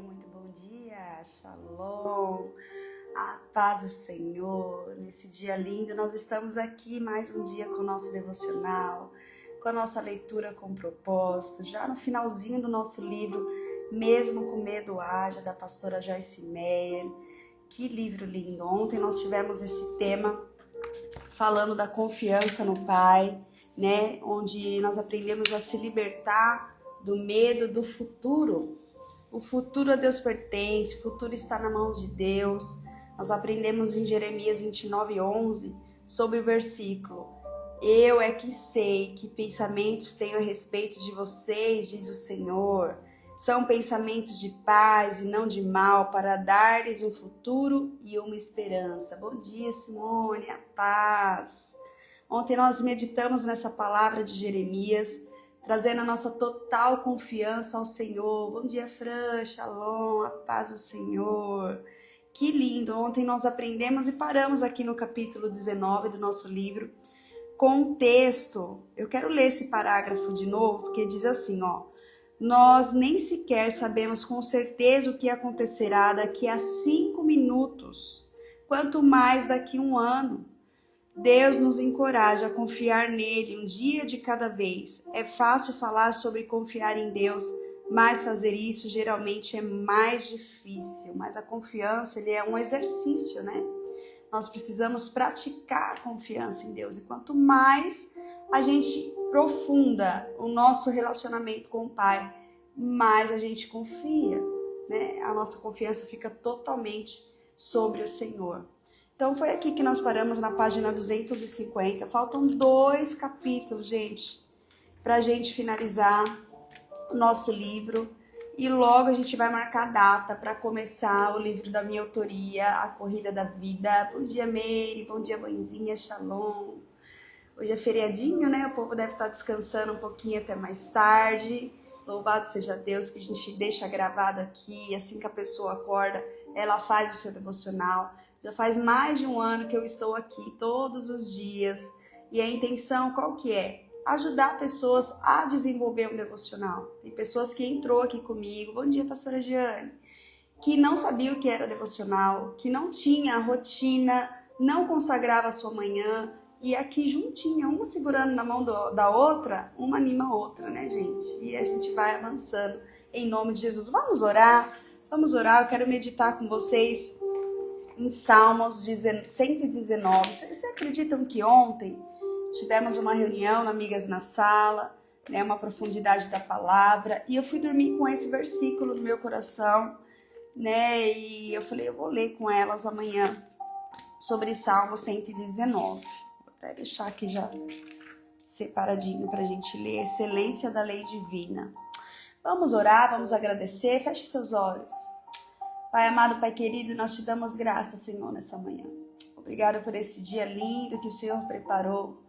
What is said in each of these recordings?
muito bom dia, Shalom, a paz do Senhor. Nesse dia lindo, nós estamos aqui mais um dia com o nosso devocional, com a nossa leitura com propósito, já no finalzinho do nosso livro, Mesmo com Medo Haja, da pastora Joyce Meyer. Que livro lindo! Ontem nós tivemos esse tema falando da confiança no Pai, né? Onde nós aprendemos a se libertar do medo do futuro. O futuro a Deus pertence, o futuro está na mão de Deus. Nós aprendemos em Jeremias 29:11 sobre o versículo: Eu é que sei que pensamentos tenho a respeito de vocês, diz o Senhor. São pensamentos de paz e não de mal, para dar-lhes um futuro e uma esperança. Bom dia, Simone, a paz. Ontem nós meditamos nessa palavra de Jeremias, trazendo a nossa total confiança ao Senhor. Bom dia, Fran, Shalom, a paz do Senhor. Que lindo! Ontem nós aprendemos e paramos aqui no capítulo 19 do nosso livro, com um texto. Eu quero ler esse parágrafo de novo, porque diz assim, ó: Nós nem sequer sabemos com certeza o que acontecerá daqui a 5 minutos, quanto mais daqui a 1 ano. Deus nos encoraja a confiar nele um dia de cada vez. É fácil falar sobre confiar em Deus, mas fazer isso geralmente é mais difícil. Mas a confiança, ele é um exercício, né? Nós precisamos praticar a confiança em Deus. E quanto mais a gente aprofunda o nosso relacionamento com o Pai, mais a gente confia, né? A nossa confiança fica totalmente sobre o Senhor. Então foi aqui que nós paramos, na página 250. Faltam 2 capítulos, gente, para a gente finalizar o nosso livro. E logo a gente vai marcar a data para começar o livro da minha autoria, A Corrida da Vida. Bom dia, Meire. Bom dia, mãezinha. Shalom. Hoje é feriadinho, né? O povo deve estar descansando um pouquinho até mais tarde. Louvado seja Deus, que a gente deixa gravado aqui. Assim que a pessoa acorda, ela faz o seu devocional. Já faz mais de 1 ano que eu estou aqui todos os dias. E a intenção qual que é? Ajudar pessoas a desenvolver um devocional. Tem pessoas que entrou aqui comigo, bom dia, pastora Giane, que não sabia o que era devocional, que não tinha a rotina, não consagrava a sua manhã. E aqui juntinha, uma segurando na mão da outra, uma anima a outra, né, gente? E a gente vai avançando em nome de Jesus. Vamos orar? Vamos orar, eu quero meditar com vocês em Salmos 119. Vocês acreditam que ontem tivemos uma reunião, Amigas na Sala, né, uma profundidade da palavra, e eu fui dormir com esse versículo no meu coração, né, e eu falei, eu vou ler com elas amanhã sobre Salmo 119. Vou até deixar aqui já separadinho para a gente ler, excelência da lei divina. Vamos orar, vamos agradecer, feche seus olhos. Pai amado, Pai querido, nós te damos graça, Senhor, nessa manhã. Obrigado por esse dia lindo que o Senhor preparou.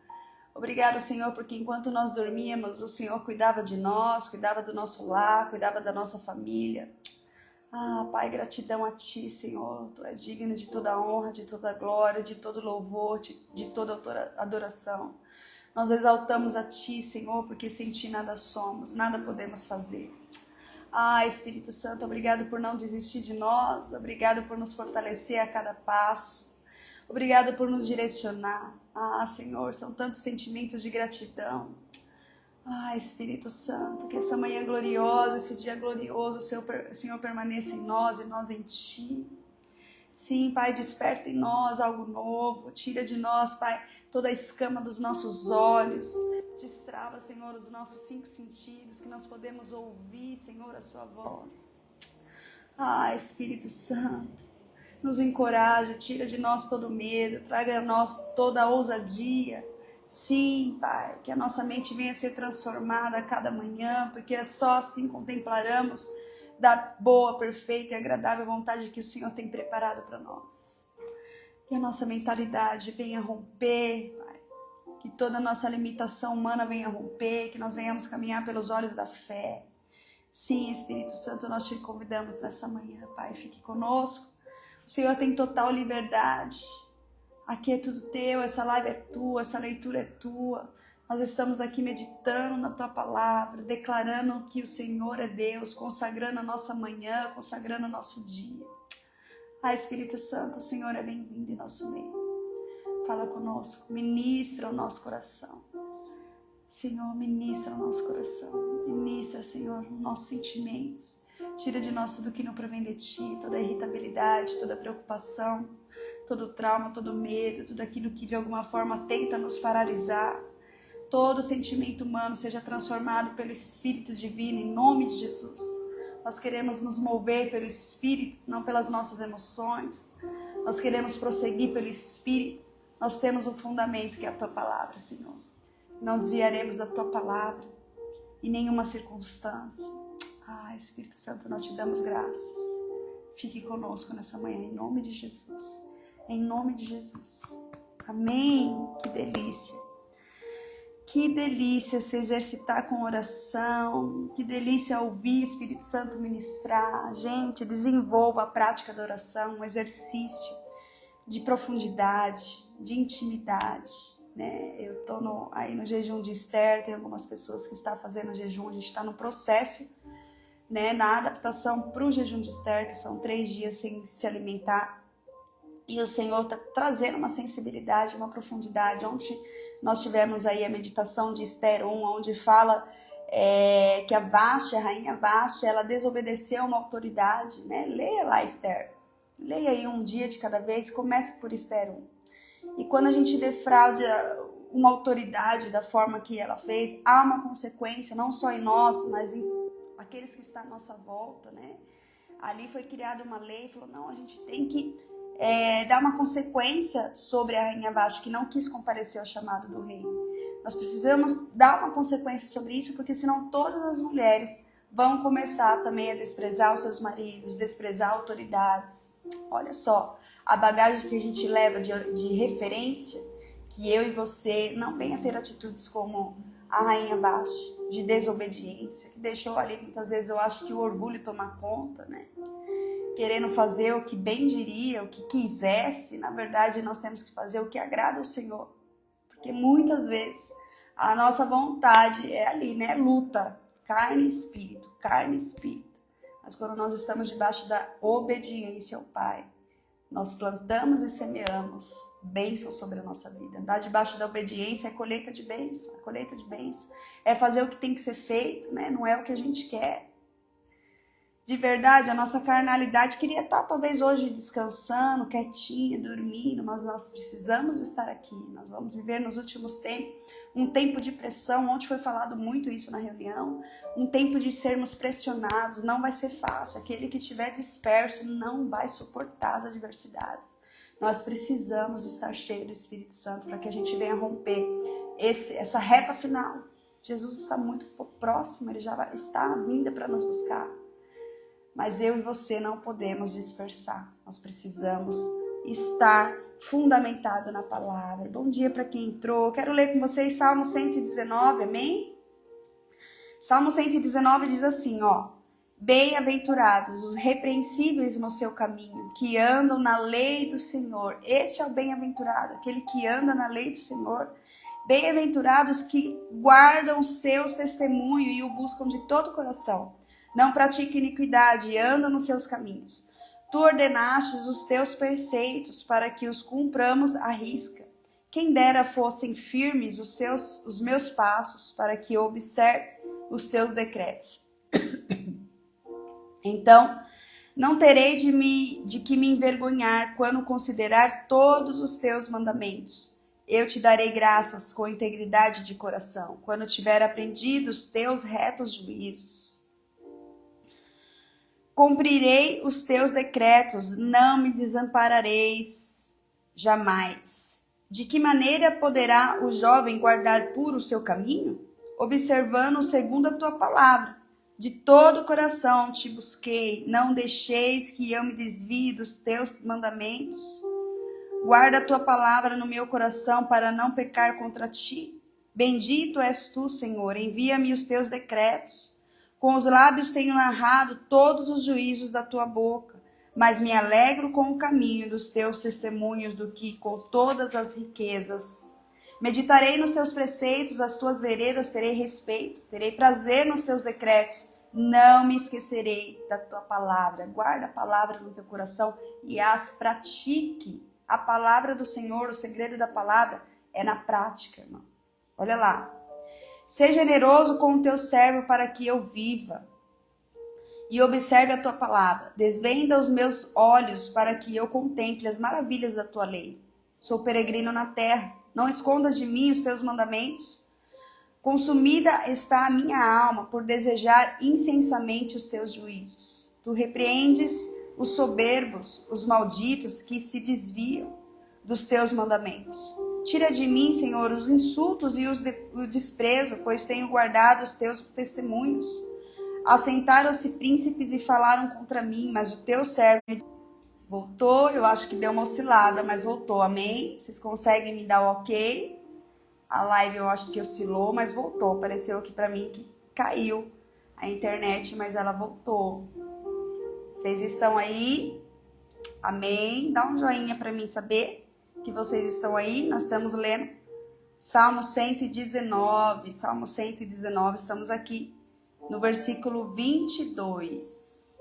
Obrigado, Senhor, porque enquanto nós dormíamos, o Senhor cuidava de nós, cuidava do nosso lar, cuidava da nossa família. Ah, Pai, gratidão a Ti, Senhor. Tu és digno de toda honra, de toda glória, de todo louvor, de toda adoração. Nós exaltamos a Ti, Senhor, porque sem Ti nada somos, nada podemos fazer. Ah, Espírito Santo, obrigado por não desistir de nós, obrigado por nos fortalecer a cada passo, obrigado por nos direcionar. Ah, Senhor, são tantos sentimentos de gratidão. Ah, Espírito Santo, que essa manhã gloriosa, esse dia glorioso, o Senhor permaneça em nós e nós em Ti. Sim, Pai, desperta em nós algo novo, tira de nós, Pai, toda a escama dos nossos olhos, destrava, Senhor, os nossos 5 sentidos, que nós podemos ouvir, Senhor, a Sua voz. Ah, Espírito Santo, nos encoraja, tira de nós todo medo, traga a nós toda a ousadia. Sim, Pai, que a nossa mente venha a ser transformada a cada manhã, porque é só assim contemplaremos da boa, perfeita e agradável vontade que o Senhor tem preparado para nós. Que a nossa mentalidade venha romper, Pai. Que toda a nossa limitação humana venha romper, que nós venhamos caminhar pelos olhos da fé. Sim, Espírito Santo, nós te convidamos nessa manhã, Pai, fique conosco. O Senhor tem total liberdade. Aqui é tudo teu, essa live é tua, essa leitura é tua. Nós estamos aqui meditando na tua palavra, declarando que o Senhor é Deus, consagrando a nossa manhã, consagrando o nosso dia. Espírito Santo, o Senhor é bem-vindo em nosso meio. Fala conosco, ministra o nosso coração. Senhor, ministra o nosso coração. Ministra, Senhor, os nossos sentimentos. Tira de nós tudo que não provém de Ti, toda a irritabilidade, toda a preocupação, todo o trauma, todo o medo, tudo aquilo que de alguma forma tenta nos paralisar. Todo sentimento humano seja transformado pelo Espírito Divino, em nome de Jesus. Nós queremos nos mover pelo Espírito, não pelas nossas emoções. Nós queremos prosseguir pelo Espírito. Nós temos um fundamento que é a Tua Palavra, Senhor. Não desviaremos da Tua Palavra em nenhuma circunstância. Espírito Santo, nós Te damos graças. Fique conosco nessa manhã, em nome de Jesus. Em nome de Jesus. Amém. Que delícia. Que delícia se exercitar com oração. Que delícia ouvir o Espírito Santo ministrar. Gente, desenvolva a prática da oração, um exercício de profundidade, de intimidade. Né? Eu estou aí no jejum de Esther, tem algumas pessoas que estão fazendo jejum, a gente está no processo, né, na adaptação para o jejum de Esther, que são 3 dias sem se alimentar. E o Senhor está trazendo uma sensibilidade, uma profundidade. Ontem nós tivemos aí a meditação de Esther 1, onde fala que a rainha Vashti, ela desobedeceu uma autoridade. Né? Leia lá Esther. Leia aí um dia de cada vez, comece por Esther 1. E quando a gente defrauda uma autoridade da forma que ela fez, há uma consequência, não só em nós, mas em aqueles que estão à nossa volta. Né? Ali foi criada uma lei, falou, não, a gente tem que dar uma consequência sobre a rainha Vashti, que não quis comparecer ao chamado do rei. Nós precisamos dar uma consequência sobre isso, porque senão todas as mulheres vão começar também a desprezar os seus maridos, desprezar autoridades. Olha só, a bagagem que a gente leva de referência, que eu e você não venha ter atitudes como a rainha Vashti, de desobediência, que deixou ali, muitas vezes eu acho que o orgulho tomar conta, né? Querendo fazer o que bem diria, o que quisesse. Na verdade, nós temos que fazer o que agrada ao Senhor. Porque muitas vezes a nossa vontade é ali, né? Luta, carne e espírito, carne e espírito. Mas quando nós estamos debaixo da obediência ao Pai, nós plantamos e semeamos bênção sobre a nossa vida. Andar debaixo da obediência é colheita de bênção, é fazer o que tem que ser feito, né? Não é o que a gente quer. De verdade, a nossa carnalidade queria estar talvez hoje descansando, quietinha, dormindo, mas nós precisamos estar aqui. Nós vamos viver nos últimos tempos um tempo de pressão. Ontem foi falado muito isso na reunião. Um tempo de sermos pressionados, não vai ser fácil. Aquele que estiver disperso não vai suportar as adversidades. Nós precisamos estar cheios do Espírito Santo para que a gente venha romper essa reta final. Jesus está muito próximo, Ele já está à vinda para nos buscar. Mas eu e você não podemos dispersar. Nós precisamos estar fundamentado na palavra. Bom dia para quem entrou. Quero ler com vocês Salmo 119, amém? Salmo 119 diz assim, ó. Bem-aventurados os repreensíveis no seu caminho, que andam na lei do Senhor. Este é o bem-aventurado, aquele que anda na lei do Senhor. Bem-aventurados que guardam os seus testemunhos e o buscam de todo o coração. Não pratica iniquidade e anda nos seus caminhos. Tu ordenastes os teus preceitos para que os cumpramos à risca. Quem dera fossem firmes os meus passos para que eu observe os teus decretos. Então, não terei de que me envergonhar quando considerar todos os teus mandamentos. Eu te darei graças com integridade de coração, quando tiver aprendido os teus retos juízos. Cumprirei os teus decretos, não me desamparareis jamais. De que maneira poderá o jovem guardar puro o seu caminho? Observando segundo a tua palavra. De todo o coração te busquei, não deixeis que eu me desvie dos teus mandamentos. Guarda a tua palavra no meu coração para não pecar contra ti. Bendito és tu, Senhor, envia-me os teus decretos. Com os lábios tenho narrado todos os juízos da tua boca, mas me alegro com o caminho dos teus testemunhos do que com todas as riquezas. Meditarei nos teus preceitos, as tuas veredas terei respeito, terei prazer nos teus decretos. Não me esquecerei da tua palavra. Guarda a palavra no teu coração e as pratique. A palavra do Senhor, o segredo da palavra é na prática, irmão. Olha lá. Seja generoso com o teu servo para que eu viva e observe a tua palavra. Desvenda os meus olhos para que eu contemple as maravilhas da tua lei. Sou peregrino na terra. Não escondas de mim os teus mandamentos. Consumida está a minha alma por desejar insensamente os teus juízos. Tu repreendes os soberbos, os malditos que se desviam dos teus mandamentos. Tira de mim, Senhor, os insultos e o desprezo, pois tenho guardado os teus testemunhos. Assentaram-se príncipes e falaram contra mim, mas o teu servo voltou. Eu acho que deu uma oscilada, mas voltou, amém? Vocês conseguem me dar o ok? A live eu acho que oscilou, mas voltou. Apareceu aqui pra mim que caiu a internet, mas ela voltou. Vocês estão aí? Amém? Dá um joinha pra mim saber que vocês estão aí. Nós estamos lendo Salmo 119. Salmo 119, estamos aqui no versículo 22.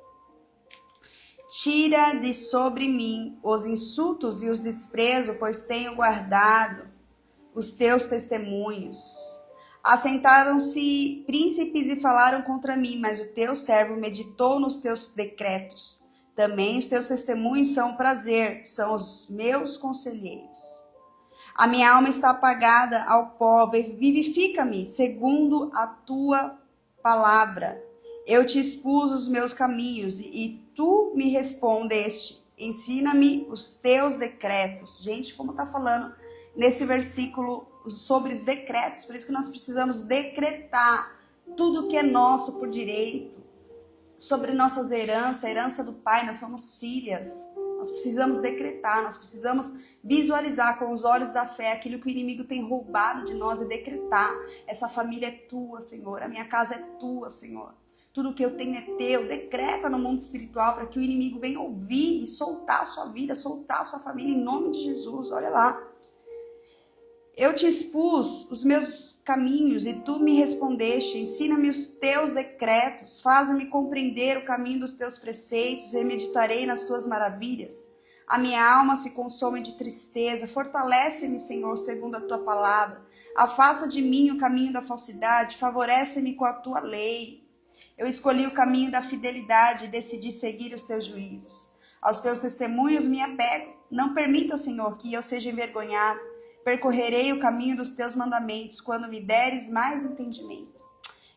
Tira de sobre mim os insultos e os desprezos, pois tenho guardado os teus testemunhos. Assentaram-se príncipes e falaram contra mim, mas o teu servo meditou nos teus decretos. Também os teus testemunhos são prazer, são os meus conselheiros. A minha alma está apagada ao pó, vivifica-me segundo a tua palavra. Eu te expus os meus caminhos e tu me respondeste. Ensina-me os teus decretos. Gente, como está falando nesse versículo sobre os decretos, por isso que nós precisamos decretar tudo que é nosso por direito, sobre nossas heranças, a herança do Pai, nós somos filhas, nós precisamos decretar, nós precisamos visualizar com os olhos da fé aquilo que o inimigo tem roubado de nós e decretar. Essa família é tua, Senhor, a minha casa é tua, Senhor. Tudo que eu tenho é teu. Decreta no mundo espiritual para que o inimigo venha ouvir e soltar a sua vida, soltar a sua família em nome de Jesus. Olha lá. Eu te expus os meus caminhos e tu me respondeste. Ensina-me os teus decretos. Faz-me compreender o caminho dos teus preceitos e meditarei nas tuas maravilhas. A minha alma se consome de tristeza. Fortalece-me, Senhor, segundo a tua palavra. Afasta de mim o caminho da falsidade. Favorece-me com a tua lei. Eu escolhi o caminho da fidelidade e decidi seguir os teus juízos. Aos teus testemunhos me apego. Não permita, Senhor, que eu seja envergonhado. Percorrerei o caminho dos teus mandamentos quando me deres mais entendimento.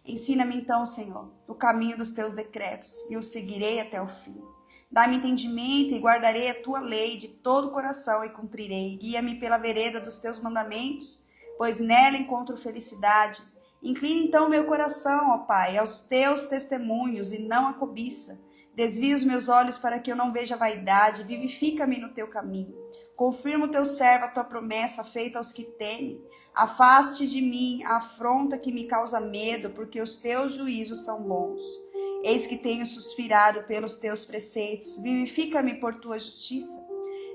Ensina-me então, Senhor, o caminho dos teus decretos e o seguirei até o fim. Dá-me entendimento e guardarei a tua lei de todo o coração e cumprirei. Guia-me pela vereda dos teus mandamentos, pois nela encontro felicidade. Inclina então meu coração, ó Pai, aos teus testemunhos e não à cobiça. Desvia os meus olhos para que eu não veja vaidade. Vivifica-me no teu caminho. Confirma o teu servo a tua promessa feita aos que temem. Afaste de mim a afronta que me causa medo, porque os teus juízos são bons. Eis que tenho suspirado pelos teus preceitos. Vivifica-me por tua justiça.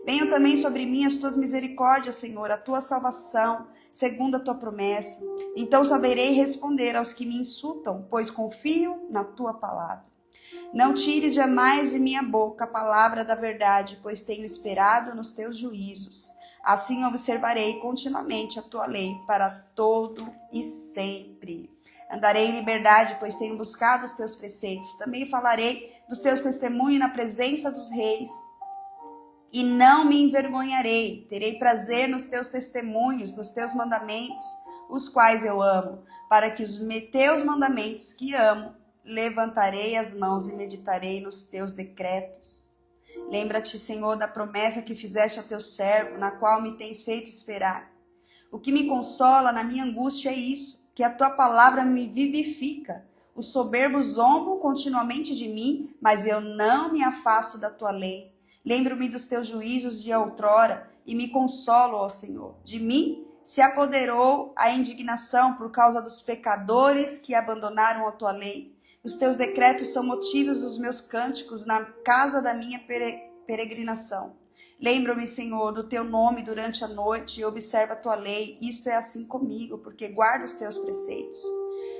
Venham também sobre mim as tuas misericórdias, Senhor, a tua salvação, segundo a tua promessa. Então saberei responder aos que me insultam, pois confio na tua palavra. Não tires jamais de minha boca a palavra da verdade, pois tenho esperado nos teus juízos. Assim observarei continuamente a tua lei para todo e sempre. Andarei em liberdade, pois tenho buscado os teus preceitos. Também falarei dos teus testemunhos na presença dos reis. E não me envergonharei. Terei prazer nos teus testemunhos, nos teus mandamentos, os quais eu amo, para que os teus mandamentos que amo, levantarei as mãos e meditarei nos teus decretos. Lembra-te, Senhor, da promessa que fizeste ao teu servo, na qual me tens feito esperar. O que me consola na minha angústia é isso, que a tua palavra me vivifica. Os soberbos zombam continuamente de mim, mas eu não me afasto da tua lei. Lembro-me dos teus juízos de outrora e me consolo, ó Senhor. De mim se apoderou a indignação por causa dos pecadores que abandonaram a tua lei. Os teus decretos são motivos dos meus cânticos na casa da minha peregrinação. Lembro-me, Senhor, do teu nome durante a noite e observo a tua lei. Isto é assim comigo, porque guardo os teus preceitos.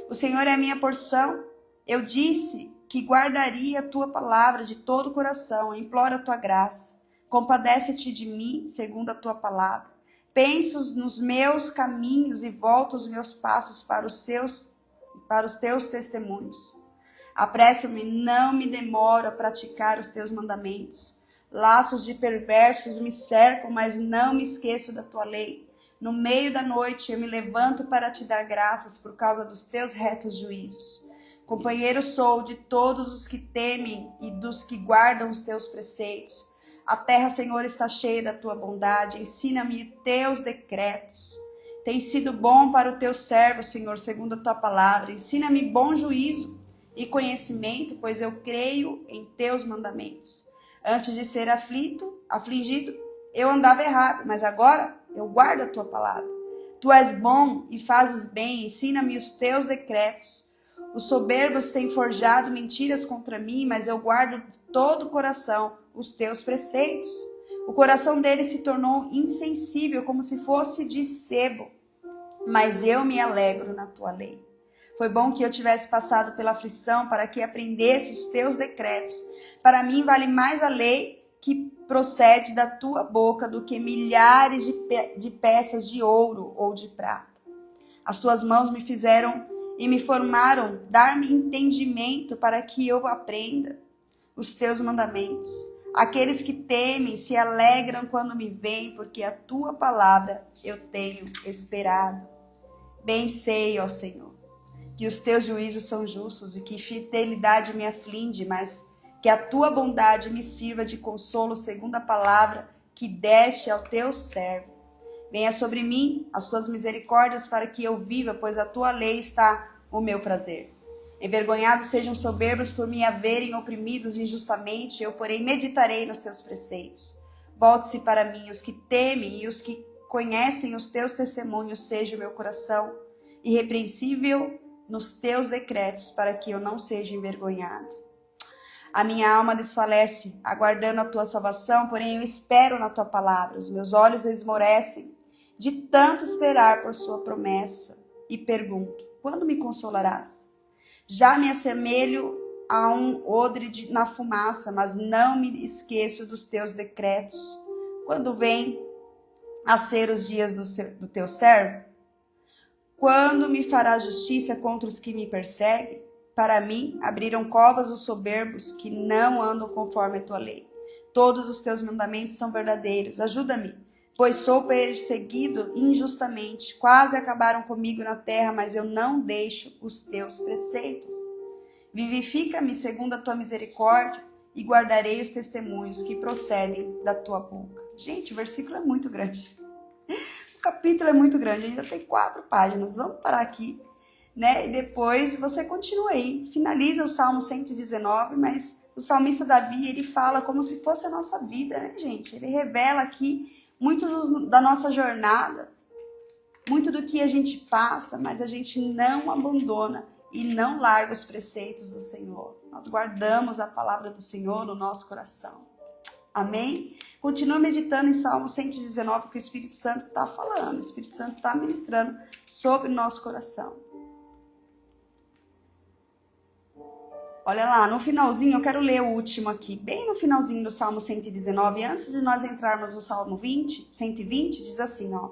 O Senhor é a minha porção. Eu disse que guardaria a tua palavra de todo o coração. Imploro a tua graça. Compadece-te de mim, segundo a tua palavra. Penso nos meus caminhos e volto os meus passos para os teus testemunhos. Apresso-me, não me demoro a praticar os teus mandamentos. Laços de perversos me cercam, mas não me esqueço da tua lei. No meio da noite eu me levanto para te dar graças por causa dos teus retos juízos. Companheiro sou de todos os que temem e dos que guardam os teus preceitos. A terra, Senhor, está cheia da tua bondade. Ensina-me teus decretos. Tem sido bom para o teu servo, Senhor, segundo a tua palavra. Ensina-me bom juízo e conhecimento, pois eu creio em teus mandamentos. Antes de ser afligido, eu andava errado, mas agora eu guardo a tua palavra. Tu és bom e fazes bem, ensina-me os teus decretos. Os soberbos têm forjado mentiras contra mim, mas eu guardo de todo o coração os teus preceitos. O coração deles se tornou insensível, como se fosse de sebo, mas eu me alegro na tua lei. Foi bom que eu tivesse passado pela aflição para que aprendesse os teus decretos. Para mim vale mais a lei que procede da tua boca do que milhares de peças de ouro ou de prata. As tuas mãos me fizeram e me formaram, dar-me entendimento para que eu aprenda os teus mandamentos. Aqueles que temem se alegram quando me veem, porque a tua palavra eu tenho esperado. Bem sei, ó Senhor, que os teus juízos são justos e que fidelidade me aflige, mas que a tua bondade me sirva de consolo segundo a palavra que deste ao teu servo. Venha sobre mim as tuas misericórdias para que eu viva, pois a tua lei está o meu prazer. Envergonhados sejam soberbos por me haverem oprimidos injustamente, eu, porém, meditarei nos teus preceitos. Volte-se para mim os que temem e os que conhecem os teus testemunhos, seja o meu coração irrepreensível nos teus decretos, para que eu não seja envergonhado. A minha alma desfalece, aguardando a tua salvação, porém eu espero na tua palavra. Os meus olhos esmorecem de tanto esperar por sua promessa. E pergunto, quando me consolarás? Já me assemelho a um odre na fumaça, mas não me esqueço dos teus decretos. Quando vem a ser os dias do teu servo? Quando me fará justiça contra os que me perseguem? Para mim, abriram covas os soberbos que não andam conforme a tua lei. Todos os teus mandamentos são verdadeiros. Ajuda-me, pois sou perseguido injustamente. Quase acabaram comigo na terra, mas eu não deixo os teus preceitos. Vivifica-me segundo a tua misericórdia e guardarei os testemunhos que procedem da tua boca. Gente, o versículo é muito grande. O capítulo é muito grande, ainda tem 4 páginas. Vamos parar aqui, né? E depois você continua aí, finaliza o Salmo 119, mas o salmista Davi, ele fala como se fosse a nossa vida, né, gente? Ele revela aqui muito da nossa jornada, muito do que a gente passa, mas a gente não abandona e não larga os preceitos do Senhor. Nós guardamos a palavra do Senhor no nosso coração. Amém? Continua meditando em Salmo 119, que o Espírito Santo está falando, o Espírito Santo está ministrando sobre o nosso coração. Olha lá, no finalzinho, eu quero ler o último aqui, bem no finalzinho do Salmo 119, antes de nós entrarmos no Salmo 120, diz assim, ó.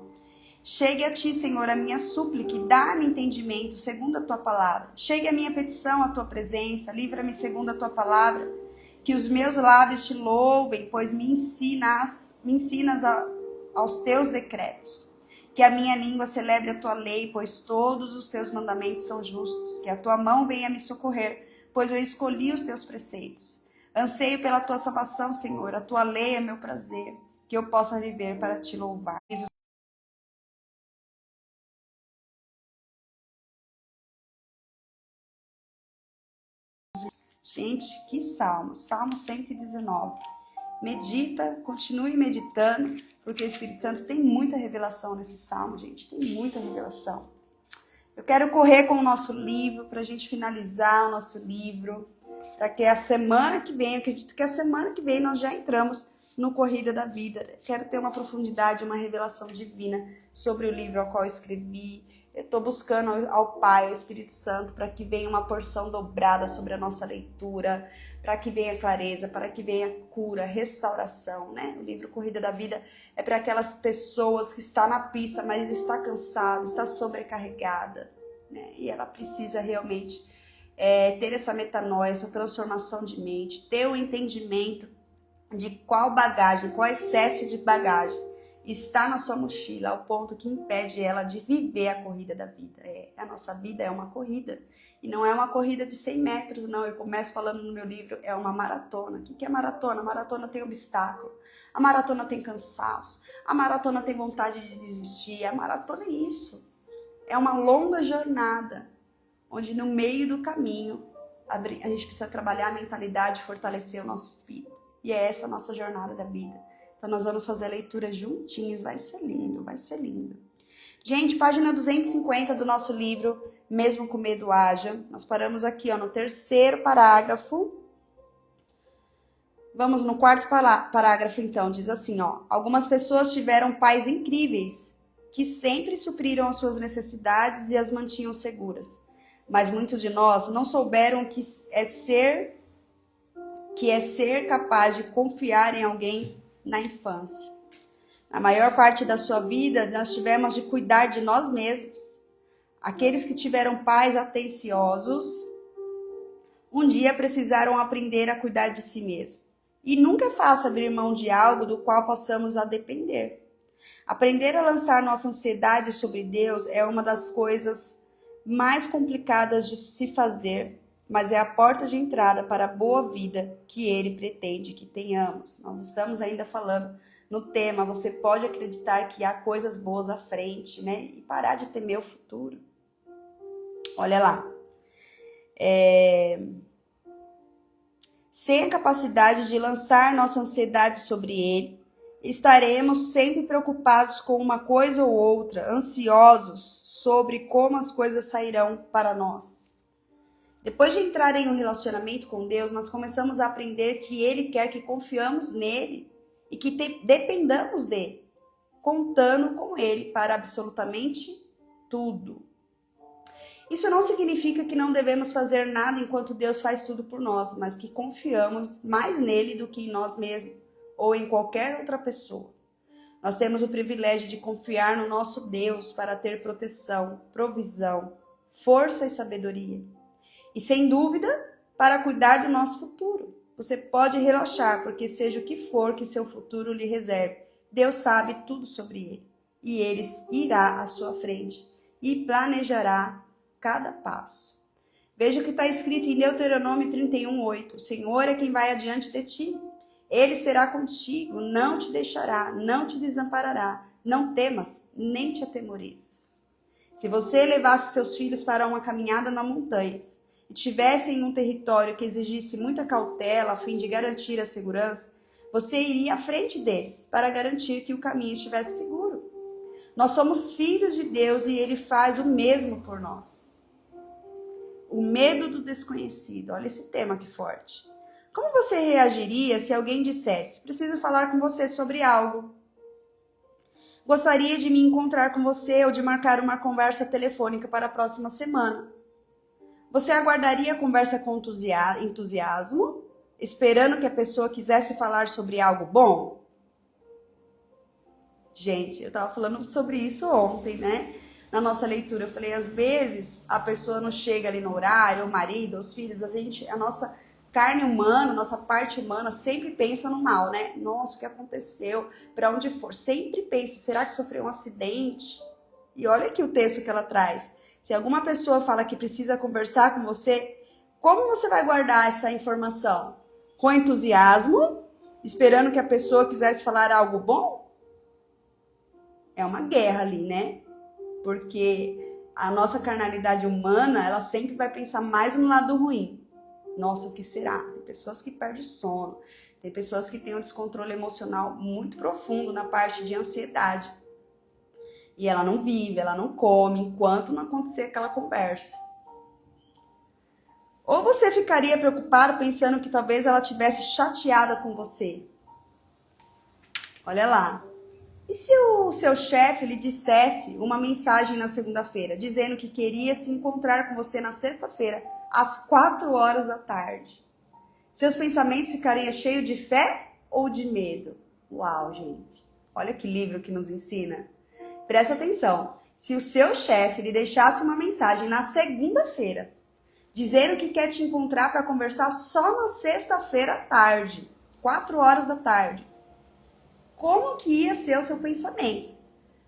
Chegue a ti, Senhor, a minha súplica e dá-me entendimento segundo a tua palavra. Chegue a minha petição à tua presença, livra-me segundo a tua palavra. Que os meus lábios te louvem, pois me ensinas aos teus decretos. Que a minha língua celebre a tua lei, pois todos os teus mandamentos são justos. Que a tua mão venha me socorrer, pois eu escolhi os teus preceitos. Anseio pela tua salvação, Senhor, a tua lei é meu prazer, que eu possa viver para te louvar. Gente, que salmo, Salmo 119. Medita, continue meditando, porque o Espírito Santo tem muita revelação nesse salmo, gente, tem muita revelação. Eu quero correr com o nosso livro, para a gente finalizar o nosso livro, para que a semana que vem, eu acredito que a semana que vem nós já entramos no Corrida da Vida. Quero ter uma profundidade, uma revelação divina sobre o livro ao qual escrevi. Eu estou buscando ao Pai, ao Espírito Santo, para que venha uma porção dobrada sobre a nossa leitura, para que venha clareza, para que venha cura, restauração, né? O livro Corrida da Vida é para aquelas pessoas que estão na pista, mas está cansada, está sobrecarregada, né? E ela precisa realmente ter essa metanoia, essa transformação de mente, ter o entendimento de qual bagagem, qual excesso de bagagem está na sua mochila, ao ponto que impede ela de viver a corrida da vida. A nossa vida é uma corrida. E não é uma corrida de 100 metros, não. Eu começo falando no meu livro, é uma maratona. O que é maratona? A maratona tem obstáculo. A maratona tem cansaço. A maratona tem vontade de desistir. A maratona é isso. É uma longa jornada, onde no meio do caminho a gente precisa trabalhar a mentalidade, fortalecer o nosso espírito. E é essa a nossa jornada da vida. Então nós vamos fazer a leitura juntinhos, vai ser lindo, vai ser lindo. Gente, página 250 do nosso livro, Mesmo com Medo Haja. Nós paramos aqui no terceiro parágrafo. Vamos no quarto parágrafo então, diz assim, algumas pessoas tiveram pais incríveis, que sempre supriram as suas necessidades e as mantinham seguras. Mas muitos de nós não souberam que é ser capaz de confiar em alguém na infância. Na maior parte da sua vida, nós tivemos de cuidar de nós mesmos. Aqueles que tiveram pais atenciosos, um dia precisaram aprender a cuidar de si mesmo. E nunca é fácil abrir mão de algo do qual possamos a depender. Aprender a lançar nossa ansiedade sobre Deus é uma das coisas mais complicadas de se fazer, mas é a porta de entrada para a boa vida que Ele pretende que tenhamos. Nós estamos ainda falando no tema, você pode acreditar que há coisas boas à frente, né? E parar de temer o futuro. Olha lá. Sem a capacidade de lançar nossa ansiedade sobre Ele, estaremos sempre preocupados com uma coisa ou outra, ansiosos sobre como as coisas sairão para nós. Depois de entrar em um relacionamento com Deus, nós começamos a aprender que Ele quer que confiamos nele e que dependamos dele, contando com Ele para absolutamente tudo. Isso não significa que não devemos fazer nada enquanto Deus faz tudo por nós, mas que confiamos mais nele do que em nós mesmos ou em qualquer outra pessoa. Nós temos o privilégio de confiar no nosso Deus para ter proteção, provisão, força e sabedoria. E sem dúvida, para cuidar do nosso futuro. Você pode relaxar, porque seja o que for que seu futuro lhe reserve, Deus sabe tudo sobre ele. E ele irá à sua frente e planejará cada passo. Veja o que está escrito em Deuteronômio 31:8. O Senhor é quem vai adiante de ti. Ele será contigo, não te deixará, não te desamparará. Não temas, nem te atemorizes. Se você levasse seus filhos para uma caminhada nas montanhas, e tivessem em um território que exigisse muita cautela a fim de garantir a segurança, você iria à frente deles para garantir que o caminho estivesse seguro. Nós somos filhos de Deus e Ele faz o mesmo por nós. O medo do desconhecido. Olha esse tema que forte. Como você reagiria se alguém dissesse: preciso falar com você sobre algo? Gostaria de me encontrar com você ou de marcar uma conversa telefônica para a próxima semana. Você aguardaria a conversa com entusiasmo, esperando que a pessoa quisesse falar sobre algo bom? Gente, eu estava falando sobre isso ontem, né? Na nossa leitura, eu falei, às vezes a pessoa não chega ali no horário, o marido, os filhos, a nossa carne humana, nossa parte humana sempre pensa no mal, né? Nossa, o que aconteceu? Para onde for? Sempre pensa, será que sofreu um acidente? E olha aqui o texto que ela traz. Se alguma pessoa fala que precisa conversar com você, como você vai guardar essa informação? Com entusiasmo, esperando que a pessoa quisesse falar algo bom? É uma guerra ali, né? Porque a nossa carnalidade humana, ela sempre vai pensar mais no lado ruim. Nossa, o que será? Tem pessoas que perdem sono, tem pessoas que têm um descontrole emocional muito profundo na parte de ansiedade. E ela não vive, ela não come enquanto não acontecer aquela conversa. Ou você ficaria preocupado pensando que talvez ela estivesse chateada com você. Olha lá. E se o seu chefe lhe dissesse uma mensagem na segunda-feira, dizendo que queria se encontrar com você na sexta-feira, às 4 horas da tarde? Seus pensamentos ficariam cheios de fé ou de medo? Uau, gente. Olha que livro que nos ensina. Presta atenção. Se o seu chefe lhe deixasse uma mensagem na segunda-feira, dizendo que quer te encontrar para conversar só na sexta-feira à tarde, às 4 horas da tarde, como que ia ser o seu pensamento?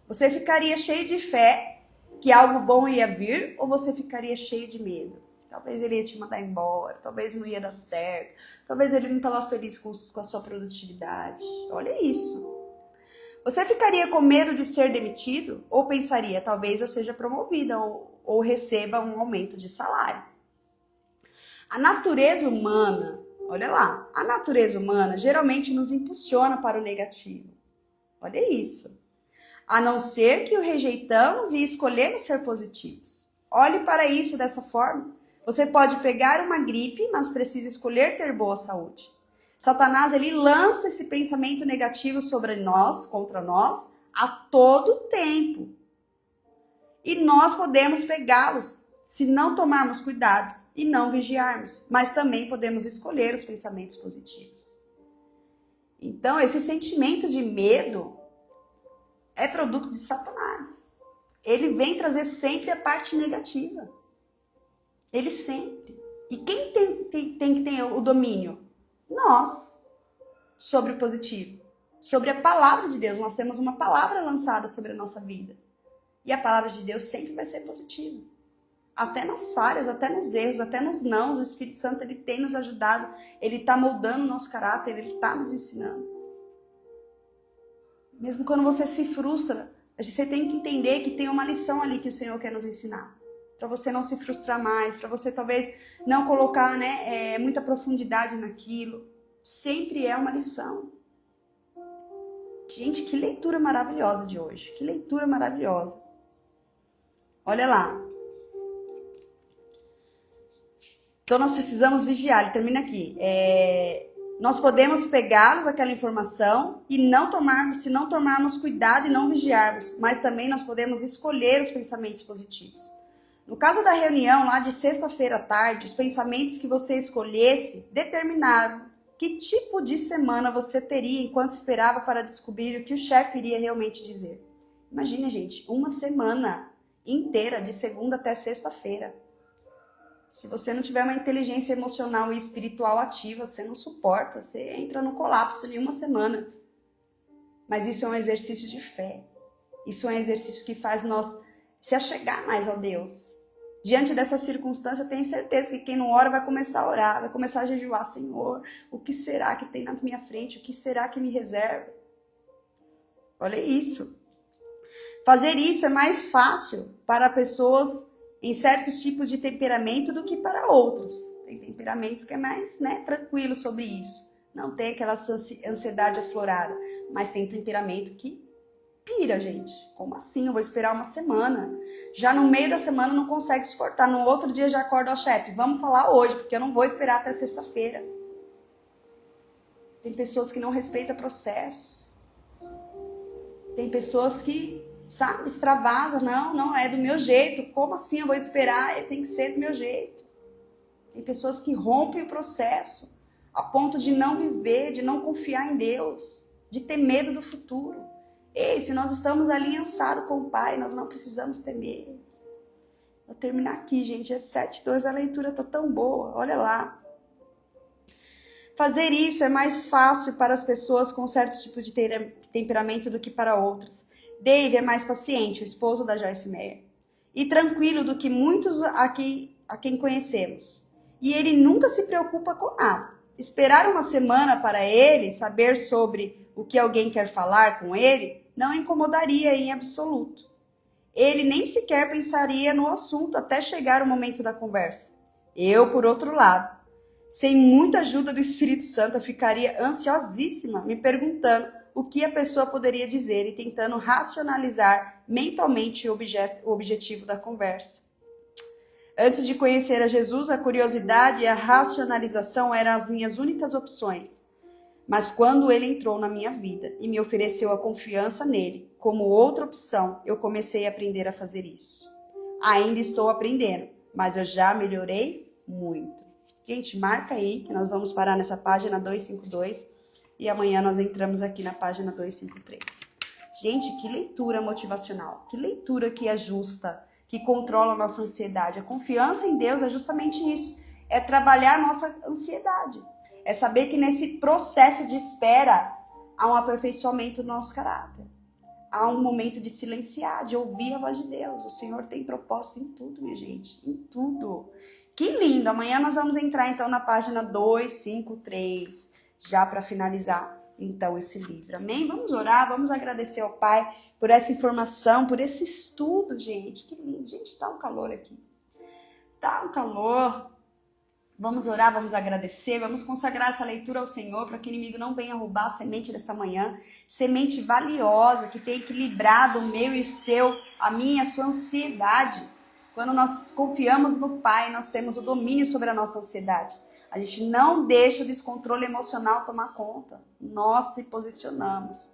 Você ficaria cheio de fé que algo bom ia vir ou você ficaria cheio de medo? Talvez ele ia te mandar embora, talvez não ia dar certo, talvez ele não estava feliz com a sua produtividade. Olha isso. Você ficaria com medo de ser demitido ou pensaria, talvez eu seja promovida ou receba um aumento de salário? A natureza humana, olha lá, a natureza humana geralmente nos impulsiona para o negativo. Olha isso. A não ser que o rejeitamos e escolhemos ser positivos. Olhe para isso dessa forma. Você pode pegar uma gripe, mas precisa escolher ter boa saúde. Satanás, ele lança esse pensamento negativo sobre nós, contra nós, a todo tempo. E nós podemos pegá-los se não tomarmos cuidados e não vigiarmos. Mas também podemos escolher os pensamentos positivos. Então, esse sentimento de medo é produto de Satanás. Ele vem trazer sempre a parte negativa. Ele sempre. E quem tem que ter o domínio? Nós. Sobre o positivo. Sobre a palavra de Deus. Nós temos uma palavra lançada sobre a nossa vida. E a palavra de Deus sempre vai ser positiva. Até nas falhas, até nos erros, até nos nãos. O Espírito Santo, ele tem nos ajudado. Ele está moldando o nosso caráter. Ele está nos ensinando. Mesmo quando você se frustra, você tem que entender que tem uma lição ali que o Senhor quer nos ensinar. Para você não se frustrar mais, para você talvez não colocar muita profundidade naquilo. Sempre é uma lição. Gente, que leitura maravilhosa de hoje. Que leitura maravilhosa. Olha lá. Então nós precisamos vigiar. Ele termina aqui. Nós podemos pegá-los, aquela informação, e se não tomarmos cuidado e não vigiarmos. Mas também nós podemos escolher os pensamentos positivos. No caso da reunião lá de sexta-feira à tarde, os pensamentos que você escolhesse determinaram que tipo de semana você teria enquanto esperava para descobrir o que o chefe iria realmente dizer. Imagina, gente, uma semana inteira, de segunda até sexta-feira. Se você não tiver uma inteligência emocional e espiritual ativa, você não suporta, você entra no colapso em uma semana. Mas isso é um exercício de fé. Isso é um exercício que faz nós se achegar mais ao Deus. Diante dessa circunstância, eu tenho certeza que quem não ora vai começar a orar, vai começar a jejuar. Senhor, o que será que tem na minha frente? O que será que me reserva? Olha isso. Fazer isso é mais fácil para pessoas em certos tipos de temperamento do que para outros. Tem temperamento que é mais tranquilo sobre isso. Não tem aquela ansiedade aflorada, mas tem temperamento que pira, gente. Como assim? Eu vou esperar uma semana. Já no meio da semana não consegue suportar. No outro dia já acorda ao chefe. Vamos falar hoje, porque eu não vou esperar até sexta-feira. Tem pessoas que não respeitam processos. Tem pessoas que, extravasam. Não é do meu jeito. Como assim eu vou esperar? Tem que ser do meu jeito. Tem pessoas que rompem o processo a ponto de não viver, de não confiar em Deus, de ter medo do futuro. Ei, se nós estamos aliançados com o Pai, nós não precisamos temer. Vou terminar aqui, gente. É 7:2, a leitura está tão boa. Olha lá. Fazer isso é mais fácil para as pessoas com certo tipo de temperamento do que para outras. Dave é mais paciente, o esposo da Joyce Meyer, e tranquilo do que muitos a quem conhecemos. E ele nunca se preocupa com nada. Esperar uma semana para ele saber sobre o que alguém quer falar com ele não incomodaria em absoluto. Ele nem sequer pensaria no assunto até chegar o momento da conversa. Eu, por outro lado, sem muita ajuda do Espírito Santo, eu ficaria ansiosíssima, me perguntando o que a pessoa poderia dizer e tentando racionalizar mentalmente o objetivo da conversa. Antes de conhecer a Jesus, a curiosidade e a racionalização eram as minhas únicas opções. Mas quando ele entrou na minha vida e me ofereceu a confiança nele como outra opção, eu comecei a aprender a fazer isso. Ainda estou aprendendo, mas eu já melhorei muito. Gente, marca aí que nós vamos parar nessa página 252 e amanhã nós entramos aqui na página 253. Gente, que leitura motivacional, que leitura que ajusta, que controla a nossa ansiedade. A confiança em Deus é justamente isso, é trabalhar a nossa ansiedade. É saber que nesse processo de espera há um aperfeiçoamento do nosso caráter. Há um momento de silenciar, de ouvir a voz de Deus. O Senhor tem propósito em tudo, minha gente, em tudo. Que lindo! Amanhã nós vamos entrar então na página 253, já para finalizar então esse livro. Amém? Vamos orar, vamos agradecer ao Pai por essa informação, por esse estudo, gente. Que lindo! Gente, tá um calor aqui. Tá um calor. Vamos orar, vamos agradecer, vamos consagrar essa leitura ao Senhor para que o inimigo não venha roubar a semente dessa manhã, semente valiosa que tem equilibrado o meu e o seu, a minha e a sua ansiedade. Quando nós confiamos no Pai, nós temos o domínio sobre a nossa ansiedade. A gente não deixa o descontrole emocional tomar conta. Nós se posicionamos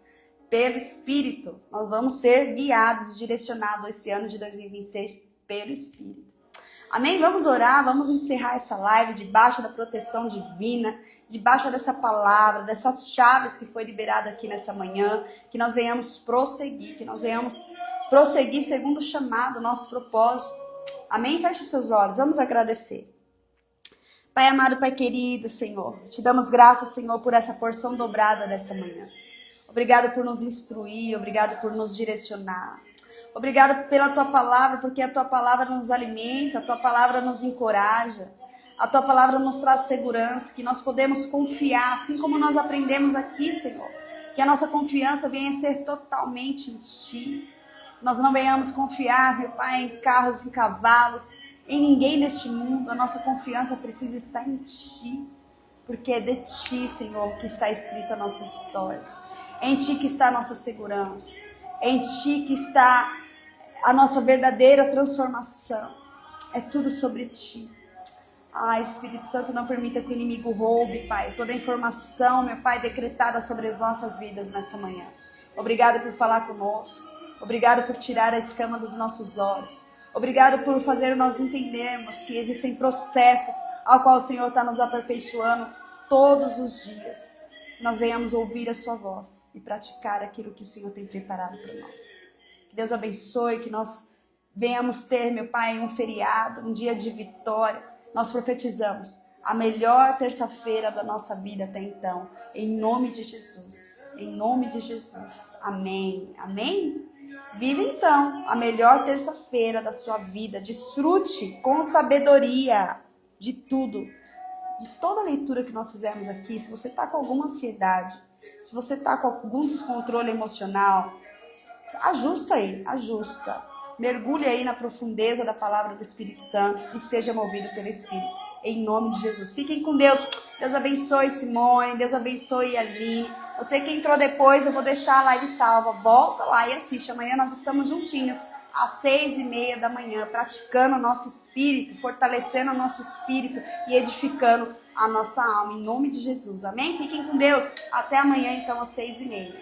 pelo Espírito. Nós vamos ser guiados e direcionados esse ano de 2026 pelo Espírito. Amém? Vamos orar, vamos encerrar essa live debaixo da proteção divina, debaixo dessa palavra, dessas chaves que foi liberada aqui nessa manhã, que nós venhamos prosseguir, segundo o chamado, nosso propósito. Amém? Feche seus olhos, vamos agradecer. Pai amado, Pai querido, Senhor, te damos graças, Senhor, por essa porção dobrada dessa manhã. Obrigado por nos instruir, obrigado por nos direcionar. Obrigado pela tua palavra, porque a tua palavra nos alimenta, a tua palavra nos encoraja, a tua palavra nos traz segurança, que nós podemos confiar, assim como nós aprendemos aqui, Senhor, que a nossa confiança venha a ser totalmente em ti. Nós não venhamos confiar, meu Pai, em carros, em cavalos, em ninguém deste mundo. A nossa confiança precisa estar em ti, porque é de ti, Senhor, que está escrita a nossa história. É em ti que está a nossa segurança. É em ti que está a nossa verdadeira transformação. É tudo sobre ti. Espírito Santo, não permita que o inimigo roube, Pai, toda a informação, meu Pai, decretada sobre as nossas vidas nessa manhã. Obrigado por falar conosco. Obrigado por tirar a escama dos nossos olhos. Obrigado por fazer nós entendermos que existem processos ao qual o Senhor está nos aperfeiçoando todos os dias. Nós venhamos ouvir a sua voz e praticar aquilo que o Senhor tem preparado para nós. Que Deus abençoe, que nós venhamos ter, meu Pai, um feriado, um dia de vitória. Nós profetizamos a melhor terça-feira da nossa vida até então, em nome de Jesus. Em nome de Jesus. Amém. Amém? Viva então a melhor terça-feira da sua vida. Desfrute com sabedoria de tudo. De toda a leitura que nós fizemos aqui. Se você está com alguma ansiedade, se você está com algum descontrole emocional, ajusta aí, ajusta. Mergulhe aí na profundeza da palavra do Espírito Santo e seja movido pelo Espírito. Em nome de Jesus. Fiquem com Deus. Deus abençoe Simone, Deus abençoe Aline. Você que entrou depois, eu vou deixar a live salva. Volta lá e assiste. Amanhã nós estamos juntinhos, às 6:30 da manhã, praticando o nosso espírito, fortalecendo o nosso espírito e edificando a nossa alma. Em nome de Jesus. Amém? Fiquem com Deus. Até amanhã, então, às 6:30.